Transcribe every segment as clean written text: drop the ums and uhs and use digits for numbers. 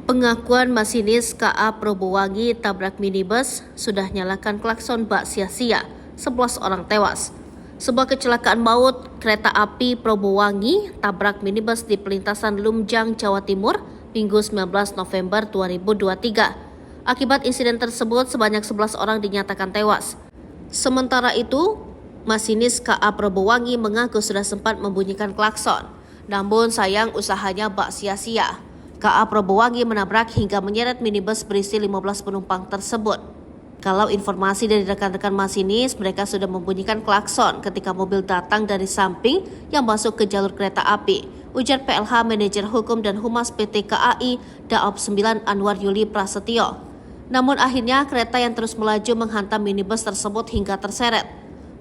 Pengakuan masinis KA Probowangi tabrak minibus sudah nyalakan klakson bak sia-sia, 11 orang tewas. Sebuah kecelakaan maut kereta api Probowangi tabrak minibus di perlintasan Lumjang, Jawa Timur, Minggu 19 November 2023. Akibat insiden tersebut, sebanyak 11 orang dinyatakan tewas. Sementara itu, masinis KA Probowangi mengaku sudah sempat membunyikan klakson, namun sayang usahanya bak sia-sia. KA Probowangi menabrak hingga menyeret minibus berisi 15 penumpang tersebut. Kalau informasi dari rekan-rekan masinis, mereka sudah membunyikan klakson ketika mobil datang dari samping yang masuk ke jalur kereta api, ujar PLH Manajer Hukum dan Humas PT KAI Daop 9 Anwar Yuli Prasetyo. Namun akhirnya kereta yang terus melaju menghantam minibus tersebut hingga terseret.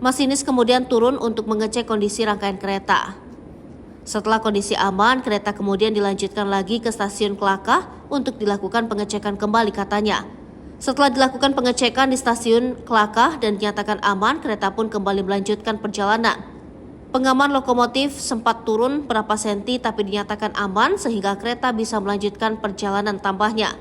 Masinis kemudian turun untuk mengecek kondisi rangkaian kereta. Setelah kondisi aman, kereta kemudian dilanjutkan lagi ke stasiun Kelakah untuk dilakukan pengecekan kembali, katanya. Setelah dilakukan pengecekan di stasiun Kelakah dan dinyatakan aman, kereta pun kembali melanjutkan perjalanan. Pengaman lokomotif sempat turun berapa senti tapi dinyatakan aman sehingga kereta bisa melanjutkan perjalanan tambahnya.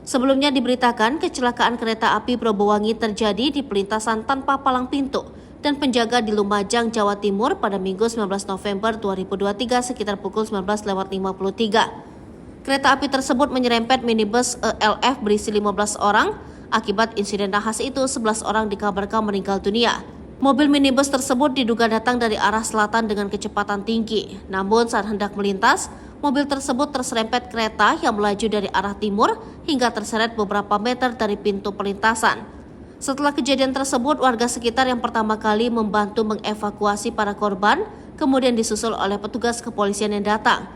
Sebelumnya diberitakan kecelakaan kereta api Probowangi terjadi di perlintasan tanpa palang pintu dan penjaga di Lumajang, Jawa Timur pada Minggu 19 November 2023 sekitar pukul 19.53. Kereta api tersebut menyerempet minibus ELF berisi 15 orang. Akibat insiden nahas itu, 11 orang dikabarkan meninggal dunia. Mobil minibus tersebut diduga datang dari arah selatan dengan kecepatan tinggi. Namun saat hendak melintas, mobil tersebut terserempet kereta yang melaju dari arah timur hingga terseret beberapa meter dari pintu perlintasan. Setelah kejadian tersebut, warga sekitar yang pertama kali membantu mengevakuasi para korban, kemudian disusul oleh petugas kepolisian yang datang.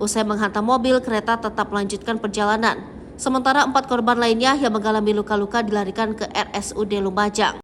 Usai menghantam mobil, kereta tetap melanjutkan perjalanan. Sementara 4 korban lainnya yang mengalami luka-luka dilarikan ke RSUD Lumajang.